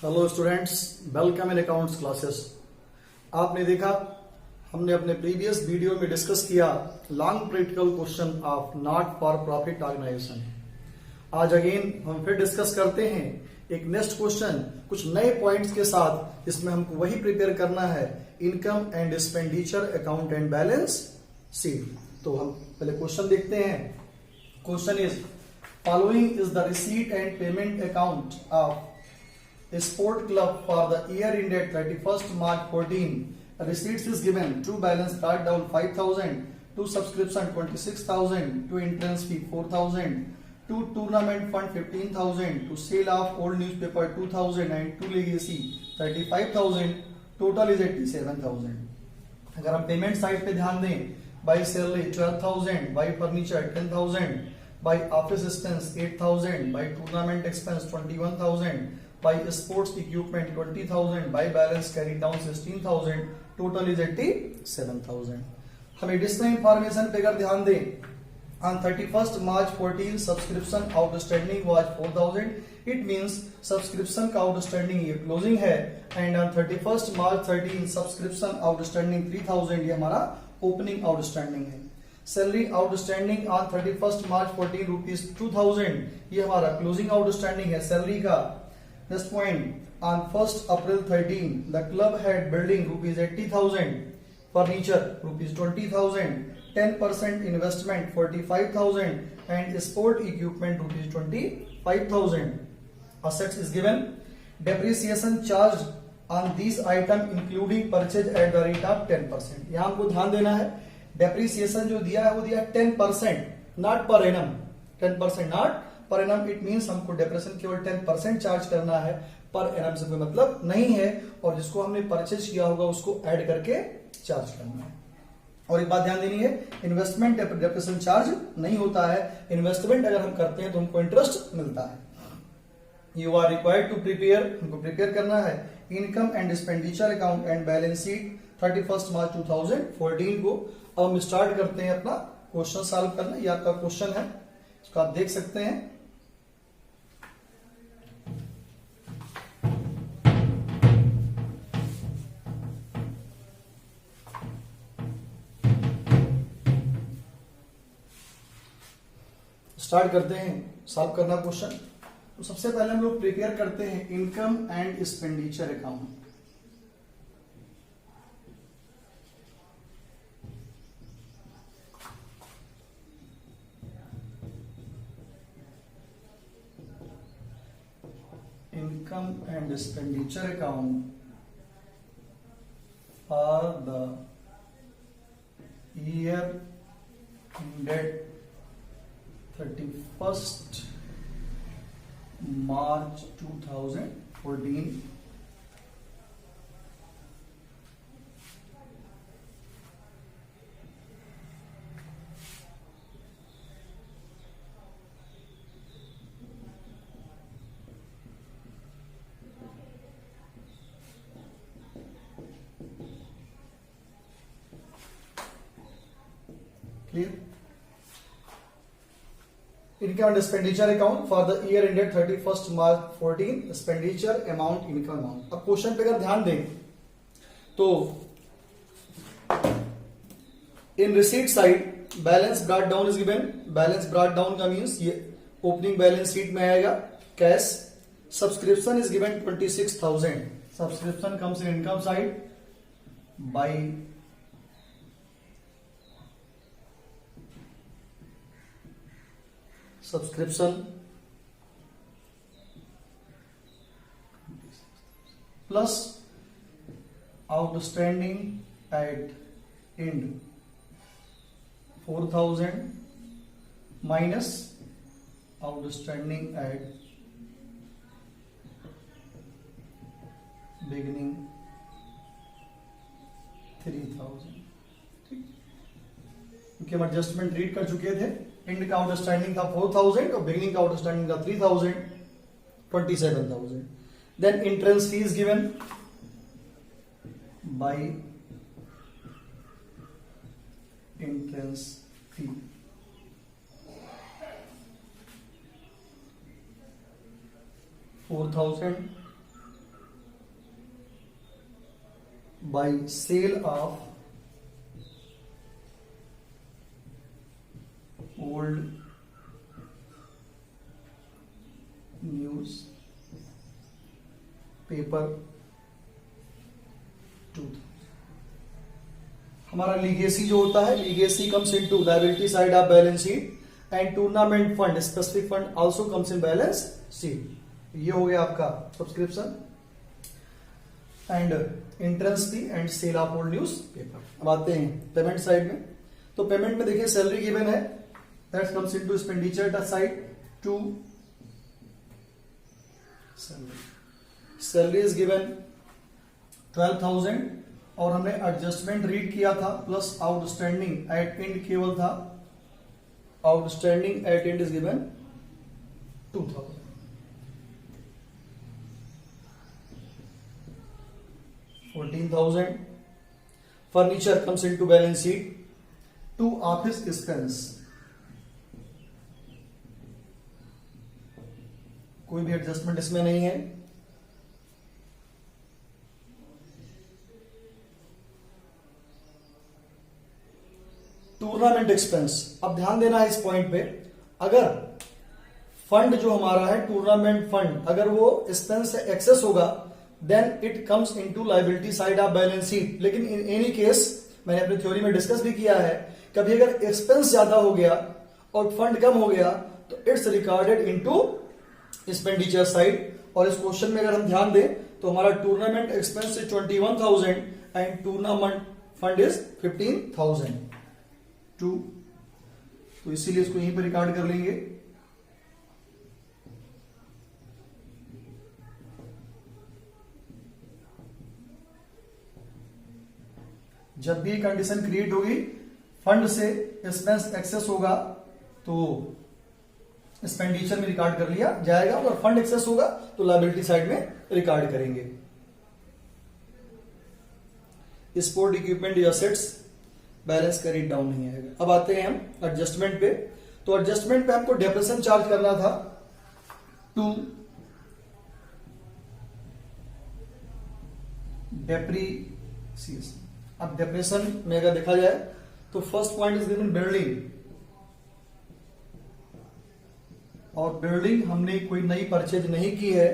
Hello students, welcome in accounts classes. आपने देखा हमने अपने प्रीवियस वीडियो में डिस्कस किया long practical question of not for profit organisation. आज अगेन हम फिर डिस्कस करते हैं एक नेक्स्ट क्वेश्चन कुछ नए पॉइंट्स के साथ। इसमें हमको वही प्रिपेयर करना है, income and expenditure account and balance sheet. तो हम पहले क्वेश्चन देखते हैं। Question is following is the receipt and payment account of a sport club for the year ended 31st March 14. Receipts is given: to balance brought down 5,000, to subscription 26,000, to entrance fee 4,000, to tournament fund 15,000, to sale of old newspaper 2,000 and to legacy 35,000. Total is 87,000. अगर हम payment side पे ध्यान दें, by salary 12,000, by furniture 10,000, by office expense 8,000, by tournament expense 21,000, by sports equipment 20,000, by balance carried down 16,000, total is 87,000. हम additional information पे अगर ध्यान दें, on 31st March 14 subscription outstanding was 4,000. It means subscription का outstanding ये closing है, and on 31st March 13 subscription outstanding 3,000 ये हमारा opening outstanding है। Salary outstanding on 31st March 14 rupees 2,000 ये हमारा क्लोजिंग आउटस्टैंडिंग है सैलरी का। Next point, on 1st April 13, the club had building rupees 80,000, furniture rupees 20,000, 10% investment 45,000, and sport equipment rupees 25,000. Assets is given. Depreciation charged on these items including purchase at the rate of 10%. यहाँ हमको ध्यान देना है, depreciation जो दिया है वो दिया है 10%, not per annum. 10% not per annum. It means हमको डेप्रेशन केवल 10% चार्ज करना है, पर एनम से कोई मतलब नहीं है, और जिसको हमने परचेज किया होगा उसको ऐड करके चार्ज करना है। और एक बात ध्यान देनी है, इन्वेस्टमेंट डेप्रेशन चार्ज नहीं होता है। इन्वेस्टमेंट अगर हम करते हैं तो हमको इंटरेस्ट मिलता है। You are required to prepare, हमको प्रिपेयर करना है income and expenditure account and balance sheet 31st March 2014 को। अब हम स्टार्ट करते हैं अपना क्वेश्चन सॉल्व करना। ये आपका क्वेश्चन है, इसको आप देख सकते हैं। स्टार्ट करते हैं सॉल्व करना क्वेश्चन। तो सबसे पहले हम लोग प्रिपेयर करते हैं income and expenditure account. Income and expenditure account for the year ended 31st March 2014। Clear? Income and expenditure account for the year ended 31st March 14, expenditure amount, income amount. अब question पे अगर ध्यान दें तो in receipt side balance brought down is given. Balance brought down का means ये opening balance sheet में आएगा cash. Subscription is given 26,000। Subscription comes in income side by subscription plus outstanding at and 4,000 minus outstanding at beginning 3,000। ठीक, क्योंकि हम adjustment read कर चुके थे। एंड का आउटस्टैंडिंग था 4,000 और बिगिनिंग का आउटस्टैंडिंग था 3,000, 27,000। Then entrance fee is given by entrance fee 4,000 by sale of old news paper 2000। हमारा लीगेसी जो होता है, legacy comes into liability side of balance sheet and tournament fund, specific fund also comes in balance sheet. ये हो गया आपका subscription and entrance fee and sale of old newspaper. अब आते हैं पेमेंट साइड में। तो पेमेंट में देखिए सैलरी गिवन है, that comes into expenditure side to salary is given 12,000 और हमने एडजस्टमेंट रीड किया था प्लस आउटस्टैंडिंग एट एंड केवल था, outstanding at end is given 2,000। $14,000 furniture comes into balance sheet to office expense, कोई भी एडजस्टमेंट इसमें नहीं है। टूर्नामेंट एक्सपेंस, अब ध्यान देना है इस पॉइंट पे, अगर फंड जो हमारा है टूर्नामेंट फंड, अगर वो एक्सपेंस से एक्सेस होगा then it comes into liability side of balance sheet. लेकिन इन एनी केस मैंने अपनी थ्योरी में डिस्कस भी किया है, कभी अगर एक्सपेंस ज्यादा हो गया और फंड कम हो गया तो it's recorded into expenditure side. और इस क्वेश्चन में अगर हम ध्यान दें तो हमारा tournament expense is 21,000 and tournament fund is 15,000 two, तो इसीलिए इसको यहीं पर रिकॉर्ड कर लेंगे। जब भी कंडीशन क्रिएट होगी फंड से एक्सपेंस एक्सेस होगा तो एक्सपेंडिचर में रिकॉर्ड कर लिया जाएगा, और फंड एक्सेस होगा तो लायबिलिटी साइड में रिकॉर्ड करेंगे। स्पोर्ट इक्विपमेंट या एसेट्स बैलेंस का रीड डाउन नहीं आएगा। अब आते हैं हम एडजस्टमेंट पे। तो एडजस्टमेंट पे हमको डेप्रेशन चार्ज करना था टू डेप्रीसिएशन। अब डेप्रेशन में अगर देखा जाए तो first point is given building, और बिल्डिंग हमने कोई नई परचेज नहीं की है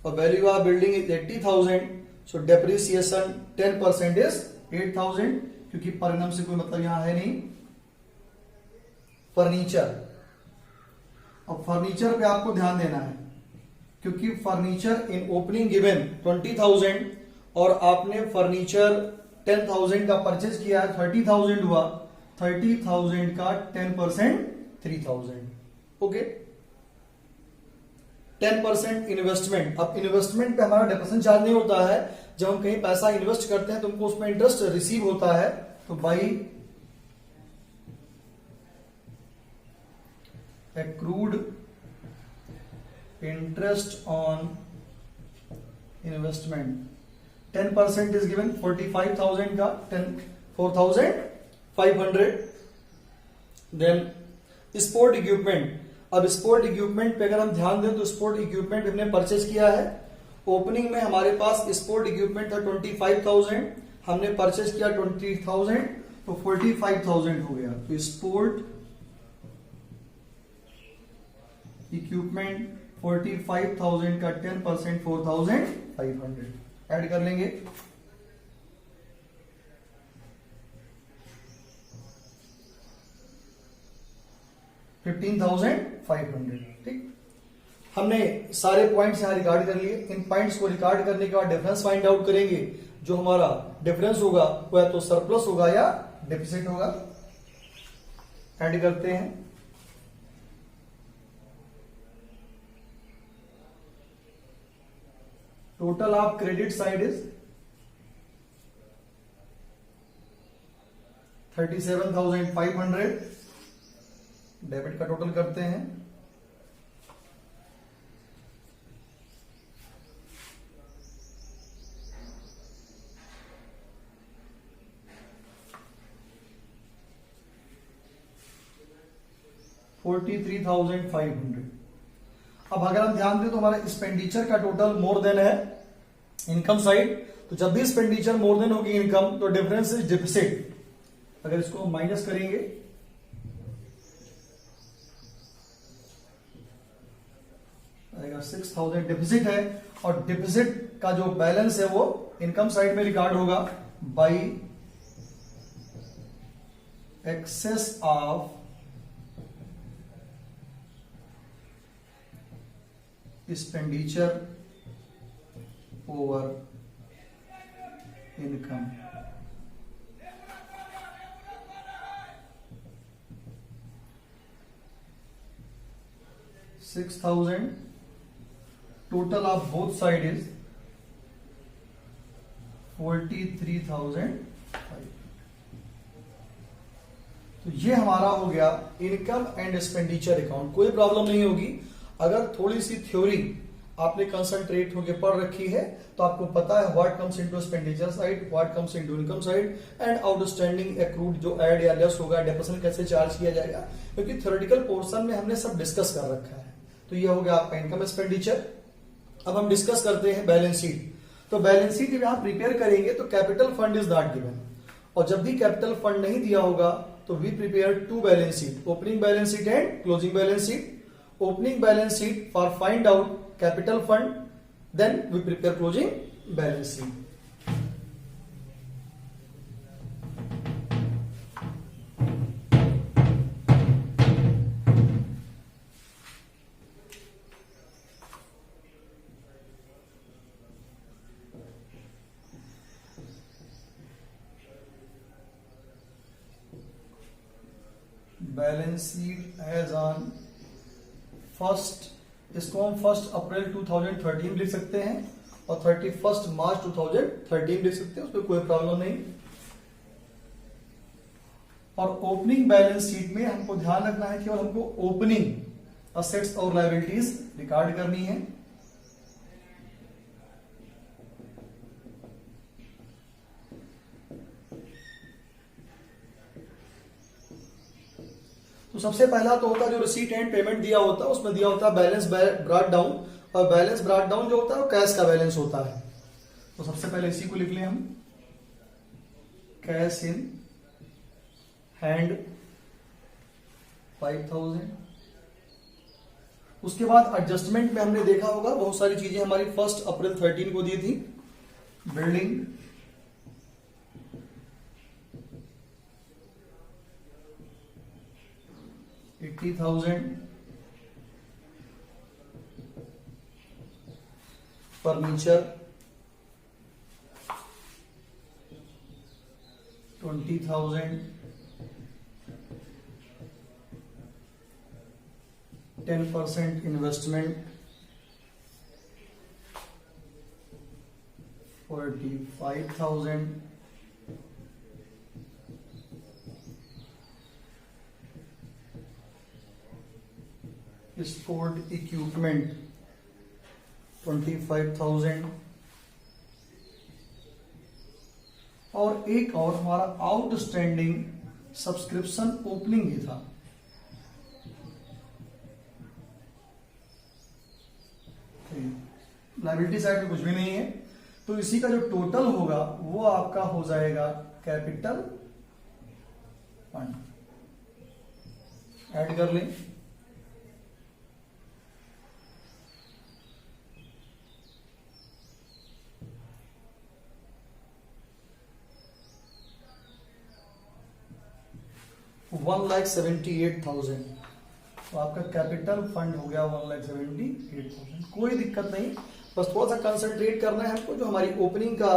और value of building is 80,000, so depreciation 10% is 8,000, क्योंकि परिणाम से कोई मतलब यहां है नहीं। फर्नीचर, अब फर्नीचर पे आपको ध्यान देना है क्योंकि फर्नीचर इन ओपनिंग गिवन 20,000 और आपने फर्नीचर 10,000 का परचेज किया है, 30,000 हुआ, 30,000 का 10% 3,000। Okay, 10% investment. अब इन्वेस्टमेंट पे हमारा डेप्रेशन चार्ज नहीं होता है, जब हम कहीं पैसा इन्वेस्ट करते हैं तो हमको उसमें इंटरेस्ट रिसीव होता है, तो by accrued interest on investment 10% is given 45,000 का 4,500। देन स्पोर्ट इक्विपमेंट, अब स्पोर्ट इक्विपमेंट पे अगर हम ध्यान दें तो स्पोर्ट इक्विपमेंट हमने परचेज किया है, ओपनिंग में हमारे पास स्पोर्ट इक्विपमेंट था 25,000, हमने परचेज किया 20,000, तो 45,000 हो गया। तो स्पोर्ट इक्विपमेंट 45,000 का 10% 4,500 ऐड कर लेंगे। $15,500। ठीक, हमने सारे पॉइंट्स यहां रिकॉर्ड कर लिए। इन पॉइंट्स को रिकॉर्ड करने के बाद डिफरेंस फाइंड आउट करेंगे। जो हमारा डिफरेंस होगा वो या तो सरप्लस होगा या डेफिसिट होगा। ऐड करते हैं। Total of credit side is 37,500। Debit का टोटल करते हैं। $43,500। अब अगर हम ध्यान दें तो हमारा एक्सपेंडिचर का टोटल मोर देन है इनकम साइड, तो जब भी एक्सपेंडिचर मोर देन होगी इनकम तो डिफरेंस इज डिफिसिट। अगर इसको माइनस करेंगे आएगा 6000 डिफिसिट है, और डिफिसिट का जो बैलेंस है वो इनकम साइड में रिकॉर्ड होगा by excess of expenditure over income. $6,000 total of both side is 43,005। तो ये हमारा हो गया इनकम एंड एक्सपेंडिचर अकाउंट। कोई प्रॉब्लम नहीं होगी अगर थोड़ी सी थ्योरी आपने कंसंट्रेट होकर पढ़ रखी है तो आपको पता है what comes into expenditure side, what comes into income side and outstanding accrued जो ऐड या लेस होगा, डेप्रिसिएशन कैसे चार्ज किया जाएगा, क्योंकि थ्योरेटिकल पोर्शन में हमने सब डिस्कस कर रखा है। तो ये हो गया आपका इनकम एक्सपेंडिचर। अब हम डिस्कस करते हैं बैलेंस शीट। तो बैलेंस शीट जब आप प्रिपेयर करेंगे तो capital fund is not given, और जब भी कैपिटल फंड नहीं दिया होगा तो we prepare two balance sheet, opening balance sheet and closing balance sheet. Opening balance sheet for find out capital fund, then we prepare closing balance sheet. Balance sheet as on first, इसको हम 1 अप्रैल 2013 लिख सकते हैं और 31 मार्च 2013 लिख सकते हैं, उसमें कोई प्रॉब्लम नहीं। और ओपनिंग बैलेंस शीट में हमको ध्यान रखना है केवल हमको ओपनिंग असेट्स और लायबिलिटीज रिकॉर्ड करनी है। तो सबसे पहला तो होता है जो रिसीट एंड पेमेंट दिया होता है, उसमें दिया होता है बैलेंस ब्रॉट डाउन, और बैलेंस ब्रॉट डाउन जो होता है वो कैश का बैलेंस होता है। तो सबसे पहले इसी को लिख लें हम, कैश इन हैंड 5000। उसके बाद एडजस्टमेंट में हमने देखा होगा बहुत सारी चीजें हमारी 1 अप्रैल 13 को दी थी। Building, $80,000, furniture 20,000, 10% investment 45,000, sport equipment 25,000, और एक और हमारा आउटस्टैंडिंग सब्सक्रिप्शन ओपनिंग ही था। लायबिलिटी साइड में कुछ भी नहीं है, तो इसी का जो टोटल होगा वो आपका हो जाएगा कैपिटल फंड। ऐड कर लें, $1,78,000। तो आपका कैपिटल फंड हो गया 1,78,000। कोई दिक्कत नहीं, बस थोड़ा सा कंसंट्रेट करना है हमको। जो हमारी ओपनिंग का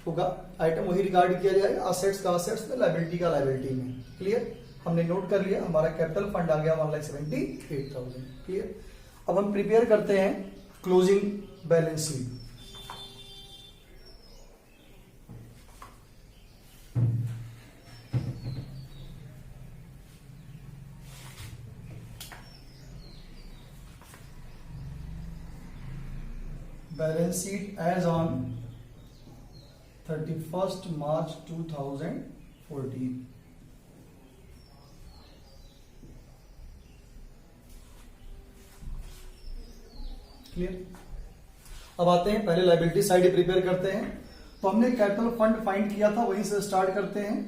होगा आइटम वही रिकॉर्ड किया जाएगा, असेट्स का असेट्स में, लायबिलिटी का लायबिलिटी में। क्लियर, हमने नोट कर लिया, हमारा कैपिटल फंड आ गया 1,78,000। क्लियर। अब हम प्रिपेयर करते हैं closing balance sheet. Balance sheet as on 31 March 2014। Clear. अब आते हैं पहले लायबिलिटी साइड प्रिपेयर करते हैं। तो हमने कैपिटल फंड फाइंड किया था, वहीं से स्टार्ट करते हैं।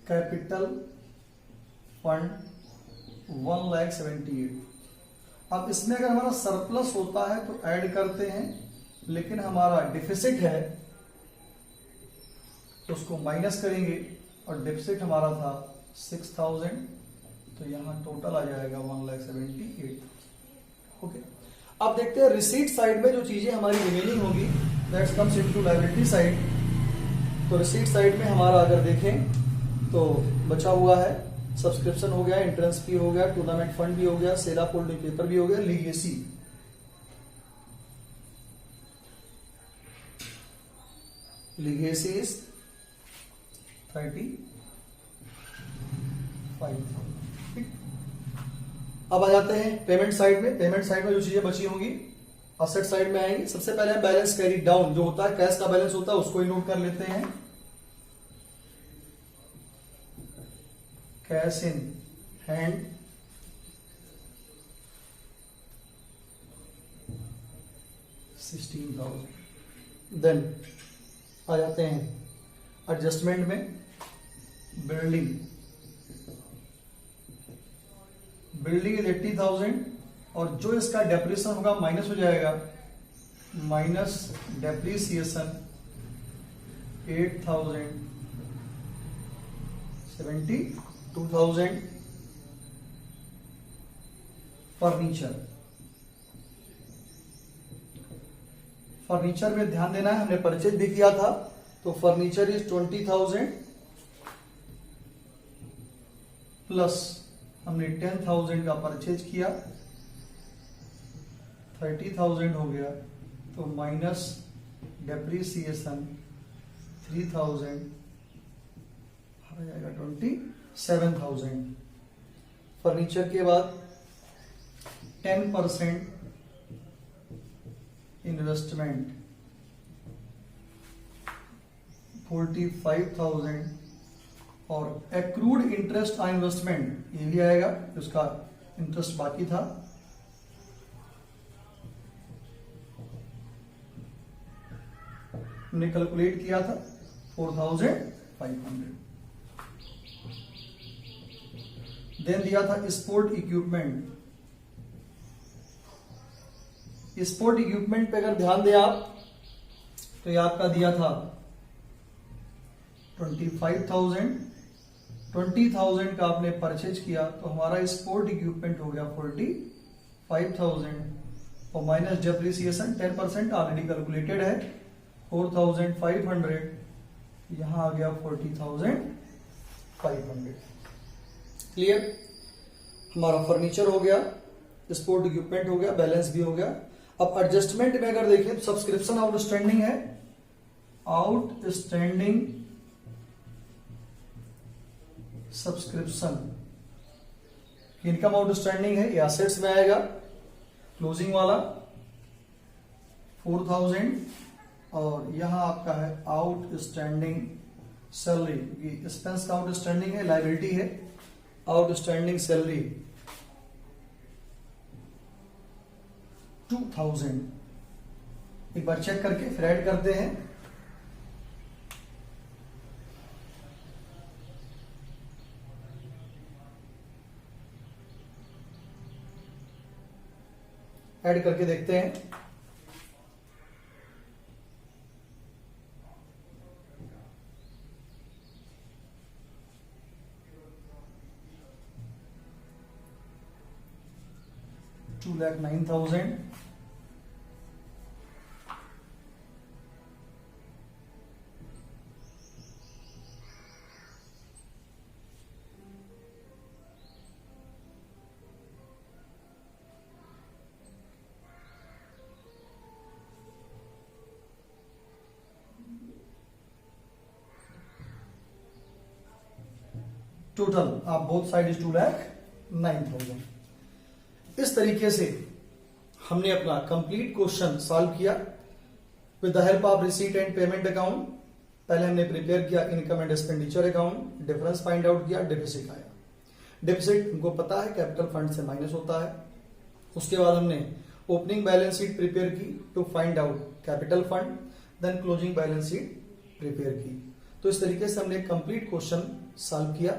Capital fund 1,78,000। अब इसमें अगर हमारा सरप्लस होता है तो ऐड करते हैं, लेकिन हमारा डिफिसिट है तो उसको माइनस करेंगे, और डिफिसिट हमारा था 6,000, तो यहां टोटल आ जाएगा 1,78,000। ओके, अब देखते हैं रिसीट साइड में जो चीजें हमारी रिमेनिंग होगी, that's comes into liability side. तो रिसीट साइड में हमारा अगर देखें तो बचा हुआ है सब्सक्रिप्शन हो गया, एंट्रेंस फी हो गया, टूर्नामेंट फंड भी हो गया, सेल ऑफ होल्डिंग पेपर भी हो गया, लीगेसी। Legacy is 35,000। ठीक, अब आ जाते हैं पेमेंट साइड में। पेमेंट साइड में जो चीजें बची होंगी असेट साइड में आएंगी। सबसे पहले हम बैलेंस कैरी डाउन जो होता है, कैश का बैलेंस होता है, उसको ही नोट कर लेते हैं। Cash in hand 16,000। देन आ जाते हैं एडजस्टमेंट में। बिल्डिंग इज 80,000, और जो इसका डेप्रिसिएशन होगा माइनस हो जाएगा, माइनस डेप्रिसिएशन 8,000, 72,000। फर्नीचर में ध्यान देना है, हमने परचेज भी किया था, तो फर्नीचर इज 20,000 प्लस हमने 10,000 का परचेज किया, 30,000 हो गया, तो माइनस डेप्रिसिएशन 3,000 आ जाएगा 27,000। फर्नीचर के बाद 10% इन्वेस्टमेंट 45,000, और एक्रूड इंटरेस्ट ऑन इन्वेस्टमेंट ये भी आएगा, उसका इंटरेस्ट बाकी था, हमने कैलकुलेट किया था 4,500। देन दिया था स्पोर्ट इक्विपमेंट। स्पोर्ट इक्विपमेंट पे अगर ध्यान दें आप, तो ये आपका दिया था 25,000, 20,000 का आपने परचेज किया, तो हमारा स्पोर्ट इक्विपमेंट हो गया 45,000, और माइनस डेप्रिसिएशन 10% ऑलरेडी कैलकुलेटेड है 4,500, यहां आ गया 40,500। क्लियर, हमारा फर्नीचर हो गया, स्पोर्ट इक्विपमेंट हो गया, बैलेंस भी हो गया। अब एडजस्टमेंट में अगर देखें, सब्सक्रिप्शन आउटस्टैंडिंग है, आउटस्टैंडिंग सब्सक्रिप्शन, इनकम आउटस्टैंडिंग है, ये एसेट्स में आएगा, क्लोजिंग वाला 4,000, और यहां आपका है आउटस्टैंडिंग सैलरी, ये एक्सपेंस का आउटस्टैंडिंग है, लायबिलिटी है, आउटस्टैंडिंग सैलरी 2,000। एक बार चेक करके फिर ऐड करते हैं। ऐड करके देखते हैं। $2,09,000, टोटल आप बोथ साइड इज 2,09,000। इस तरीके से हमने अपना कंप्लीट क्वेश्चन सॉल्व किया with the help of receipt and payment account. पहले हमने प्रिपेयर किया income and expenditure account, difference find out किया, डेफिसिट आया। डेफिसिट हमको पता है कैपिटल फंड से माइनस होता है। उसके बाद हमने ओपनिंग बैलेंस शीट प्रिपेयर की to find out capital fund, then closing balance sheet prepare की। तो इस तरीके से हमने एक कंप्लीट क्वेश्चन सॉल्व किया।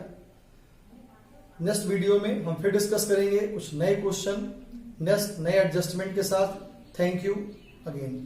नेक्स्ट वीडियो में हम फिर डिस्कस करेंगे कुछ नए क्वेश्चन नेक्स्ट नए एडजस्टमेंट के साथ। Thank you again.